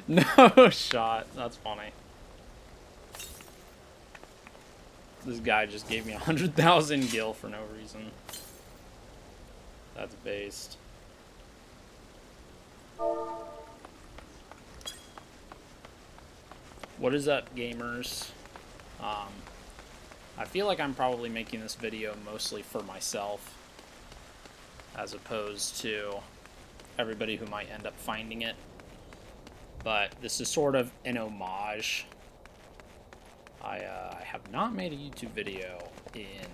No shot. That's funny. This guy just gave me 100,000 gil for no reason. That's based. What is up, gamers? I feel like I'm probably making this video mostly for myself, as opposed to everybody who might end up finding it. But this is sort of an homage. I have not made a YouTube video in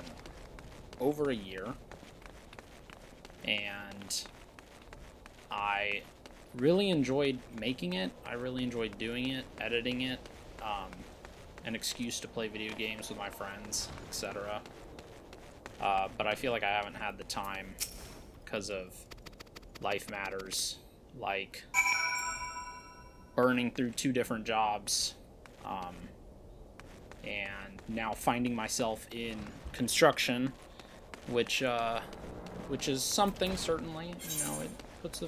over a year, and I really enjoyed making it. I really enjoyed doing it, editing it, an excuse to play video games with my friends, etc. But I feel like I haven't had the time because of life matters, like burning through 2 different jobs, and now finding myself in construction, which is something, certainly. You know, it puts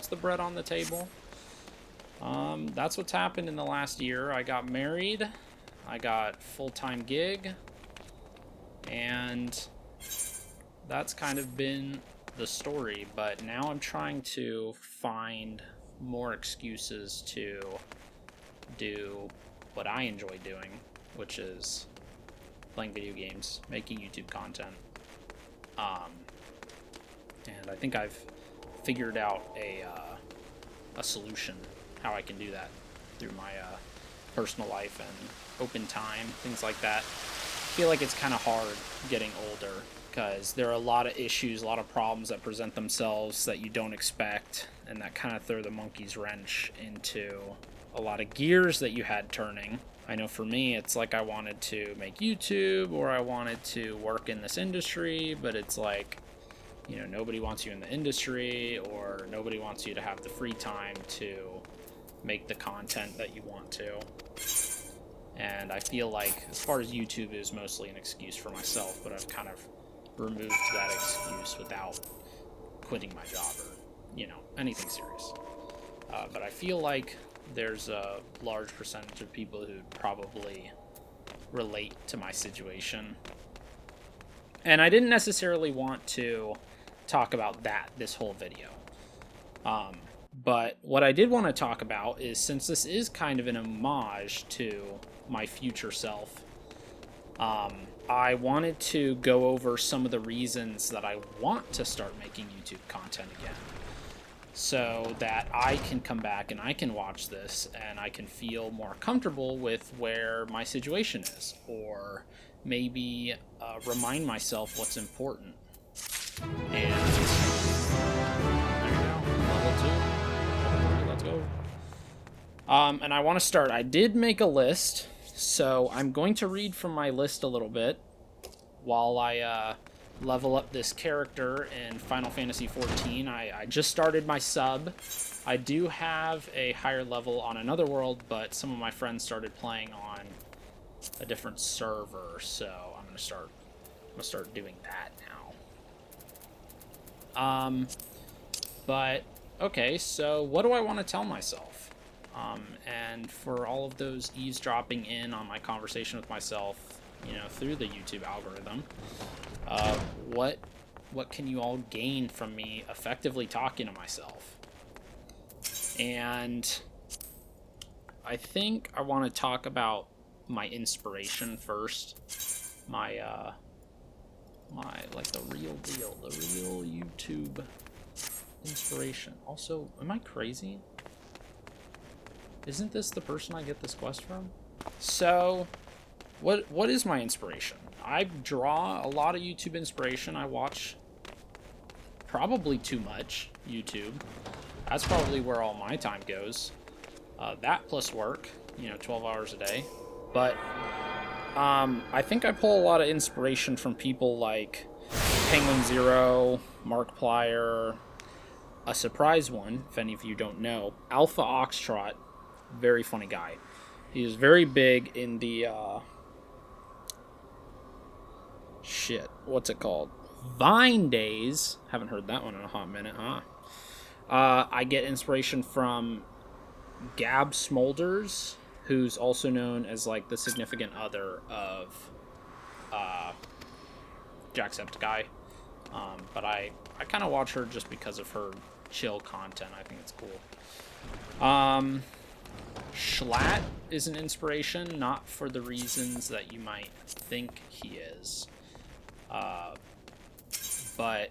the bread on the table. That's what's happened in the last year. I got married, I got full-time gig, and that's kind of been the story. But now I'm trying to find more excuses to do what I enjoy doing, which is playing video games, making YouTube content. And I think I've figured out a solution how I can do that through my personal life and open time, things like that. I feel like it's kind of hard getting older because there are a lot of issues, a lot of problems that present themselves that you don't expect, and that kind of throw the monkey's wrench into a lot of gears that you had turning. I know for me, it's like I wanted to make YouTube, or I wanted to work in this industry, but it's like, you know, nobody wants you in the industry, or nobody wants you to have the free time to make the content that you want to. And I feel like, as far as YouTube is mostly an excuse for myself, but I've kind of removed that excuse without quitting my job or, you know, anything serious. But I feel like there's a large percentage of people who probably relate to my situation. And I didn't necessarily want to talk about that this whole video. But what I did want to talk about is, since this is kind of an homage to my future self, I wanted to go over some of the reasons that I want to start making YouTube content again, so that I can come back and I can watch this and I can feel more comfortable with where my situation is, or maybe remind myself what's important. And there you go, level 2. Let's go. And I want to start. I did make a list, so I'm going to read from my list a little bit while I level up this character in Final Fantasy XIV. I just started my sub. I do have a higher level on another world, but some of my friends started playing on a different server, so I'm gonna start doing that now. But okay, so what do I want to tell myself? And for all of those eavesdropping in on my conversation with myself, you know, through the YouTube algorithm, what can you all gain from me effectively talking to myself? And I think I want to talk about my inspiration first. My like the real deal, the real YouTube inspiration. Also, am I crazy? Isn't this the person I get this quest from? So, what is my inspiration? I draw a lot of YouTube inspiration. I watch probably too much YouTube. That's probably where all my time goes. That plus work, you know, 12 hours a day. But I think I pull a lot of inspiration from people like Penguin Zero, Markiplier, a surprise one, if any of you don't know, Alpha Oxtrot, very funny guy. He is very big in the what's it called? Vine days. Haven't heard that one in a hot minute, huh? I get inspiration from Gab Smolders, who's also known as like the significant other of Jacksepticeye. But I kind of watch her just because of her chill content. I think it's cool. Schlatt is an inspiration, not for the reasons that you might think he is. But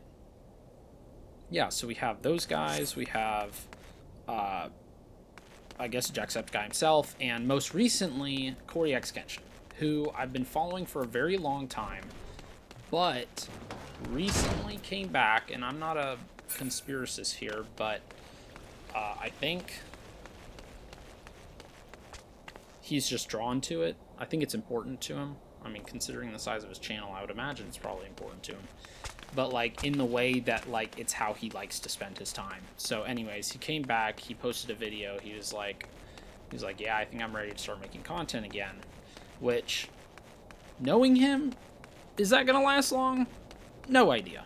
yeah, so we have those guys. We have, I guess, Jacksepticeye himself, and most recently, Corey X Kenshin, who I've been following for a very long time, but recently came back, and I'm not a conspiracist here, but I think he's just drawn to it. I think it's important to him. I mean, considering the size of his channel, I would imagine it's probably important to him. But, like, in the way that, like, it's how he likes to spend his time. So, anyways, he came back. He posted a video. He was like, yeah, I think I'm ready to start making content again. Which, knowing him, is that going to last long? No idea.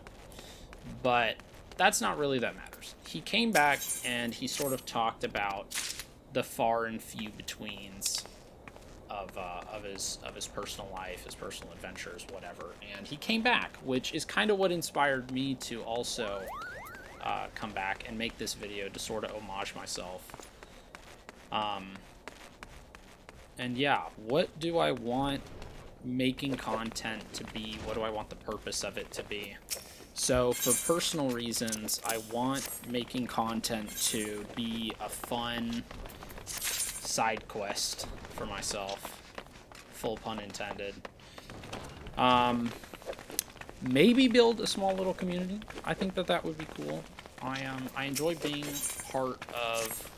But that's not really that matters. He came back, and he sort of talked about the far and few betweens of his personal life, his personal adventures, whatever. And he came back, which is kind of what inspired me to also come back and make this video to sort of homage myself. And yeah, what do I want making content to be? What do I want the purpose of it to be? So for personal reasons, I want making content to be a fun side quest for myself, full pun intended. Maybe build a small little community. I think that would be cool. I enjoy being part of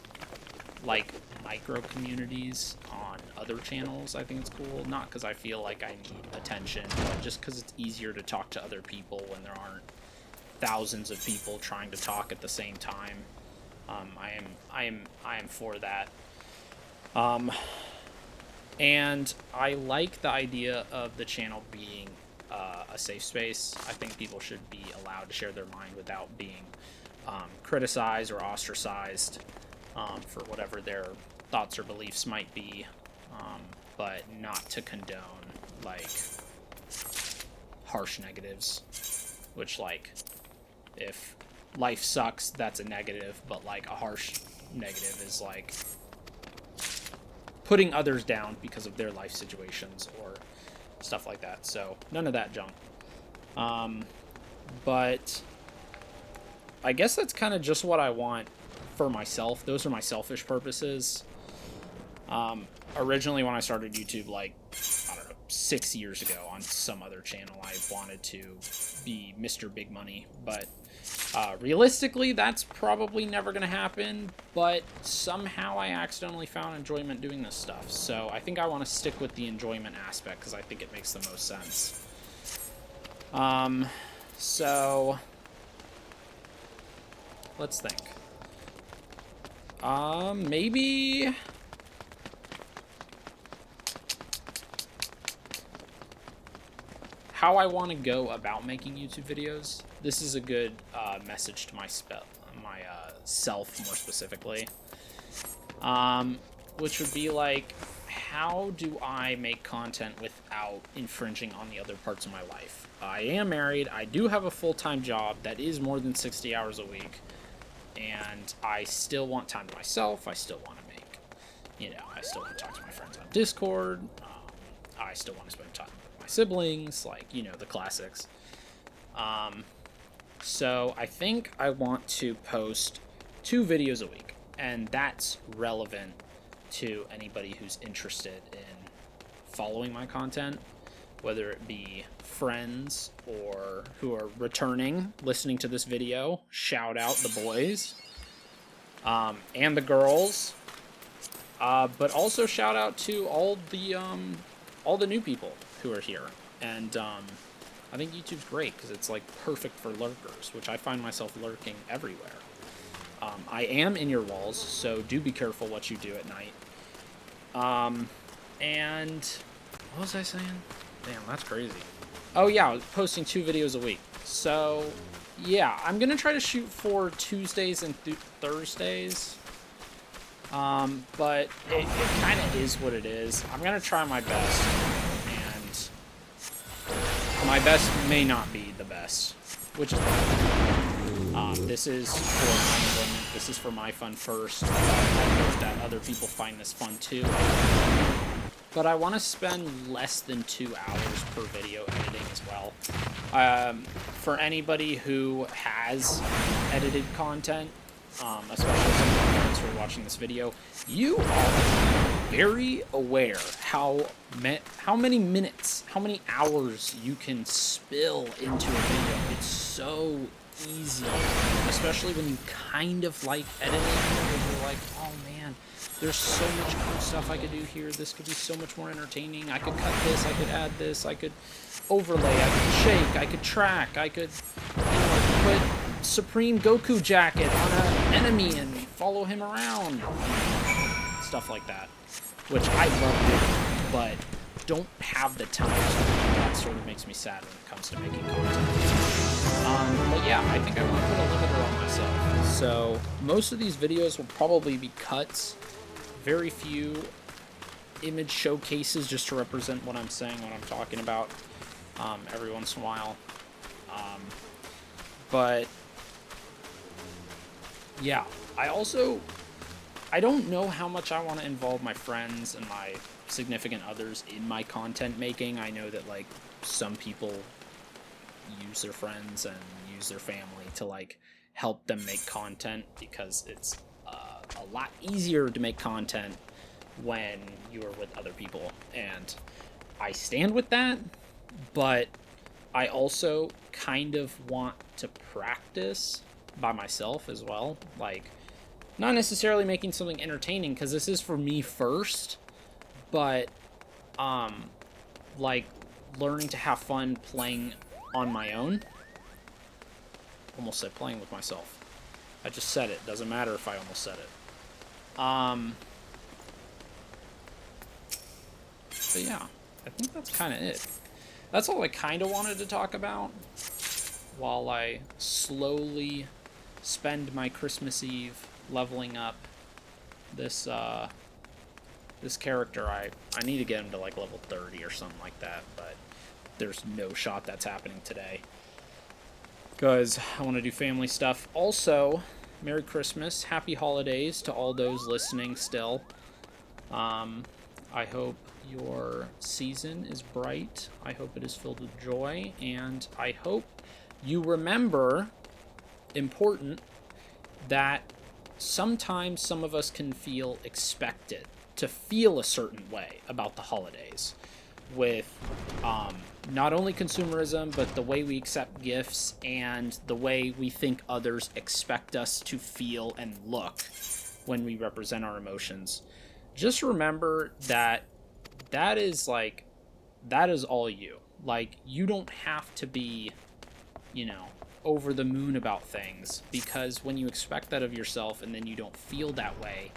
like micro communities on other channels. I think it's cool, not because I feel like I need attention, but just because it's easier to talk to other people when there aren't thousands of people trying to talk at the same time. I am for that. And I like the idea of the channel being a safe space. I think people should be allowed to share their mind without being criticized or ostracized for whatever their thoughts or beliefs might be, but not to condone like harsh negatives, which, like, if life sucks, that's a negative, but like a harsh negative is like putting others down because of their life situations or stuff like that. So none of that junk. But I guess that's kind of just what I want for myself. Those are my selfish purposes. Originally when I started YouTube, like, I don't know, 6 years ago on some other channel, I wanted to be Mr. Big Money, but realistically, that's probably never going to happen, but somehow I accidentally found enjoyment doing this stuff. So I think I want to stick with the enjoyment aspect because I think it makes the most sense. So let's think. Maybe how I want to go about making YouTube videos. This is a good message to myself more specifically, which would be like, how do I make content without infringing on the other parts of my life? I am married. I do have a full-time job that is more than 60 hours a week, and I still want time to myself. I still want to make, I still want to talk to my friends on Discord. I still want to spend time with my siblings, like, the classics. So I think I want to post 2 videos a week, and that's relevant to anybody who's interested in following my content, whether it be friends or who are returning, listening to this video. Shout out the boys, and the girls, but also shout out to all the new people who are here. And I think YouTube's great because it's like perfect for lurkers, which I find myself lurking everywhere. I am in your walls, so do be careful what you do at night. And what was I saying? Damn, that's crazy. Oh yeah, I was posting 2 videos a week. So yeah, I'm gonna try to shoot for Tuesdays and Thursdays. But it kind of is what it is. I'm going to try my best, and my best may not be the best, which is fine. This is for my enjoyment. This is for my fun first. I hope that other people find this fun too. But I want to spend less than 2 hours per video editing as well. For anybody who has edited content, especially some of my friends who are watching this video, you are very aware how many minutes, how many hours you can spill into a video. It's so easy, especially when you kind of like editing, because you're like, oh man, there's so much cool stuff I could do here. This could be so much more entertaining. I could cut this, I could add this, I could overlay, I could shake, I could track, I could, put Supreme Goku jacket on an enemy and follow him around. Stuff like that, which I love doing, but don't have the time. That sort of makes me sad when it comes to making content. But yeah, I think I want to put a limiter on myself. So most of these videos will probably be cuts, very few image showcases just to represent what I'm saying, what I'm talking about, every once in a while. But yeah, I don't know how much I want to involve my friends and my significant others in my content making. I know that, like, some people use their friends and use their family to, like, help them make content, because it's a lot easier to make content when you are with other people. And I stand with that, but I also kind of want to practice by myself as well. Like, not necessarily making something entertaining, because this is for me first, but like learning to have fun playing on my own. Almost said playing with myself. I just said it. Doesn't matter if I almost said it. But yeah, I think that's kind of it. That's all I kind of wanted to talk about while I slowly spend my Christmas Eve leveling up this this character. I need to get him to like level 30 or something like that, but there's no shot that's happening today, because I want to do family stuff. Also, Merry Christmas, Happy Holidays to all those listening still. I hope your season is bright. I hope it is filled with joy, and I hope you remember, important, that sometimes some of us can feel expected to feel a certain way about the holidays, with not only consumerism, but the way we accept gifts and the way we think others expect us to feel and look when we represent our emotions. Just remember that is all you. Like, you don't have to be, over the moon about things, because when you expect that of yourself and then you don't feel that way,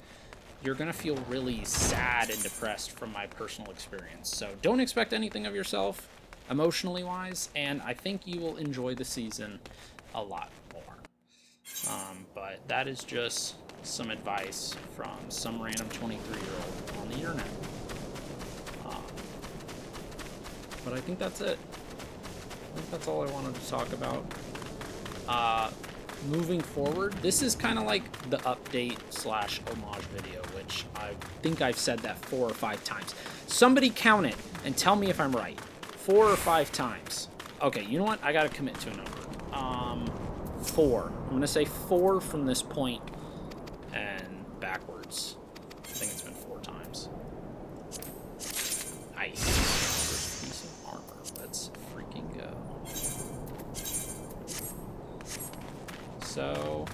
you're going to feel really sad and depressed, from my personal experience. So don't expect anything of yourself, emotionally wise, and I think you will enjoy the season a lot more. But that is just some advice from some random 23-year-old on the internet. But I think that's it. I think that's all I wanted to talk about. Moving forward, this is kind of like the update / homage video, which I think I've said that 4 or 5 times. Somebody count it and tell me if I'm right. 4 or 5 times. Okay, you know what? I gotta commit to a number. 4. I'm gonna say 4 from this point and backwards. I think it's been 4 times. Nice. First piece of armor. Let's freaking go. So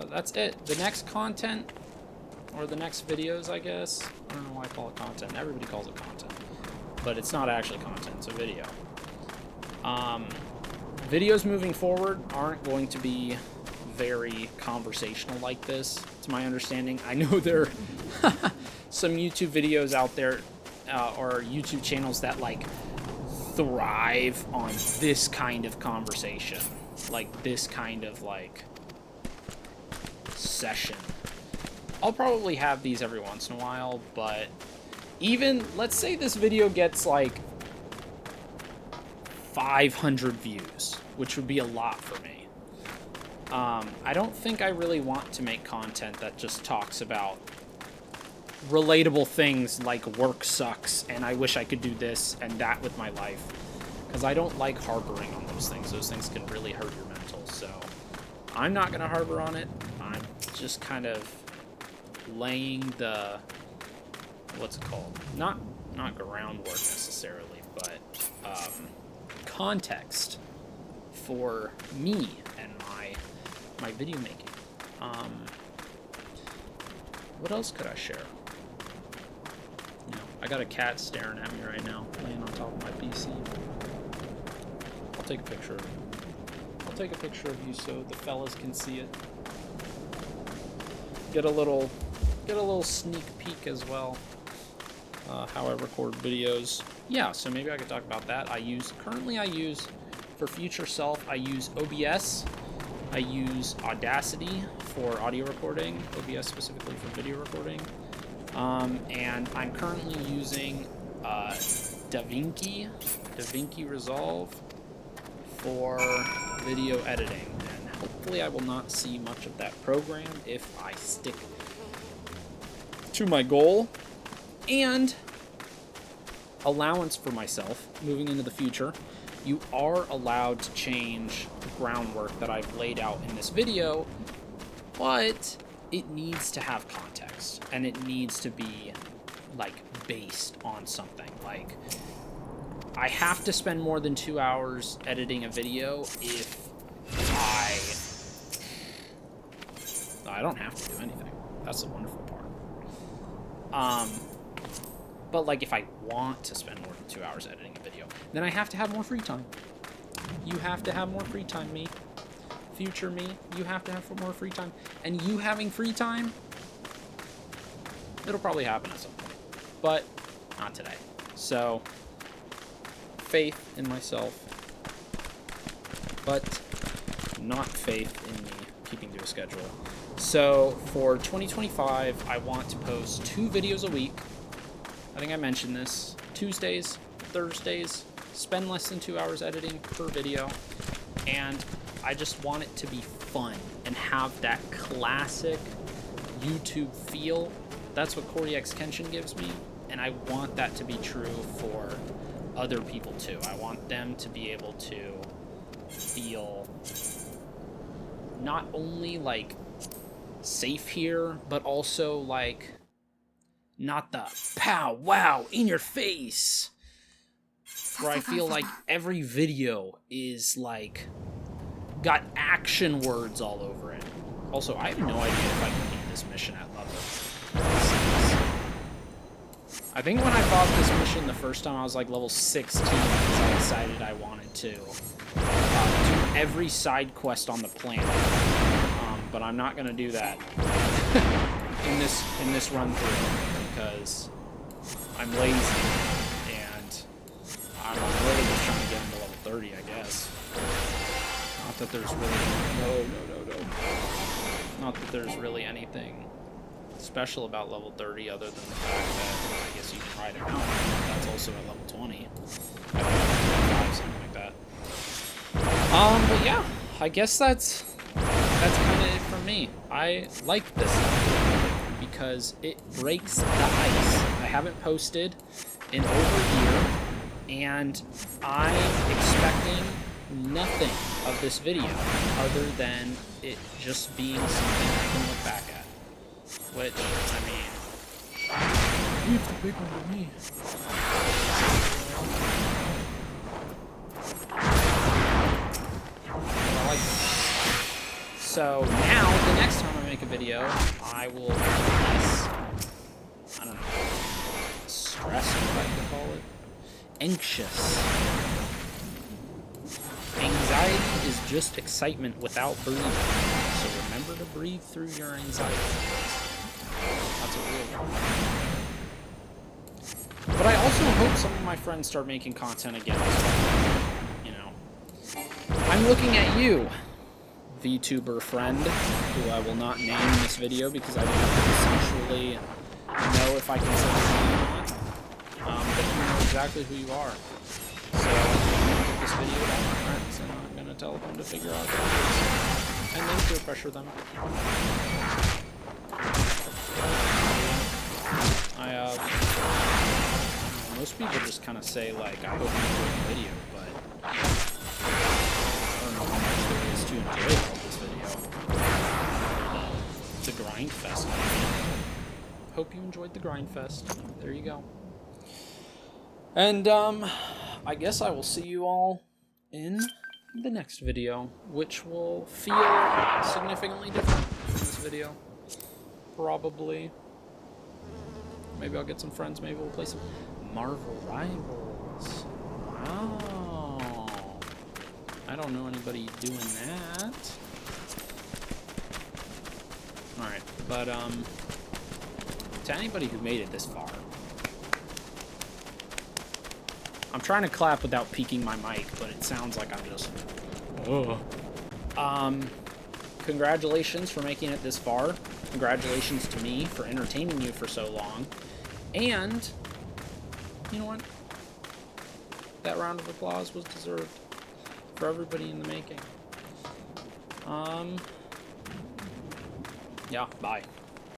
that's it. The next content, or the next videos, I guess. I don't know why I call it content. Everybody calls it content, but it's not actually content. It's a video. Videos moving forward aren't going to be very conversational like this, to my understanding. I know there are some YouTube videos out there, or YouTube channels that like thrive on this kind of conversation, like this kind of like session. I'll probably have these every once in a while, but even, let's say this video gets like 500 views, which would be a lot for me. I don't think I really want to make content that just talks about relatable things like work sucks and I wish I could do this and that with my life, because I don't like harboring on those things. Those things can really hurt your mental, so I'm not going to harbor on it. I'm just kind of laying the, what's it called? Not groundwork necessarily, but context for me and my video making. What else could I share? You know, I got a cat staring at me right now, laying on top of my PC. I'll take a picture of it. I'll take a picture of you so the fellas can see it. Get a little sneak peek as well. How I record videos. Yeah, so maybe I could talk about that. Currently I use, for future self, I use OBS. I use Audacity for audio recording, OBS specifically for video recording. And I'm currently using DaVinci Resolve for video editing. And hopefully I will not see much of that program if I stick to my goal and allowance for myself moving into the future. You are allowed to change the groundwork that I've laid out in this video, but it needs to have context and it needs to be like based on something. Like, I have to spend more than 2 hours editing a video if I don't have to do anything. That's the wonderful part. But like, if I want to spend more than 2 hours editing a video, then I have to have more free time. You have to have more free time, me. Future me, you have to have more free time. And you having free time, it'll probably happen at some point, but not today. So, faith in myself, but not faith in me keeping to a schedule. So, for 2025, I want to post 2 videos a week. I think I mentioned this. Tuesdays, Thursdays, spend less than 2 hours editing per video, and I just want it to be fun and have that classic YouTube feel. That's what Corey X Kenshin gives me, and I want that to be true for other people too. I want them to be able to feel not only like safe here, but also like not the pow wow in your face, where I feel like every video is like got action words all over it. Also, I have no idea if I can beat this mission at level 6. I think when I fought this mission the first time, I was like level 16 because I decided I wanted to do every side quest on the planet. But I'm not gonna do that in this run through because I'm lazy and I'm really just trying to get into level 30, I guess. Not that there's really no. Not that there's really anything special about level 30 other than the fact that I guess you can ride a mountain. That's also at level 20. Something like that. But yeah, I guess that's kind of it for me. I like this because it breaks the ice. I haven't posted in over a year, and I'm expecting nothing of this video other than it just being something I can look back at. Which, I mean, it's a big one to me. I like it. So now, the next time I make a video, I will be less, I don't know, stressed, if I can call it, anxious. Anxiety is just excitement without breathing. So remember to breathe through your anxiety. That's a real one. But I also hope some of my friends start making content again as well. You know, I'm looking at you, VTuber friend, who I will not name in this video because I don't consensually know if I can say his name or not. But you know exactly who you are. So I'm going to get this video to all my friends, and I'm going to tell them to figure out who it is. And then peer pressure them. Most people just kind of say, like, I hope you enjoyed the video, but I don't know how much there is to enjoy about this video. The Grind Fest. Hope you enjoyed the Grind Fest. There you go. And, I guess I will see you all in the next video, which will feel significantly different from this video. Probably. Maybe I'll get some friends. Maybe we'll play some Marvel Rivals. Wow. I don't know anybody doing that. Alright, but, to anybody who made it this far, I'm trying to clap without peeking my mic, but it sounds like I'm just... Congratulations for making it this far. Congratulations to me for entertaining you for so long. And, you know what? That round of applause was deserved for everybody in the making. Yeah, bye.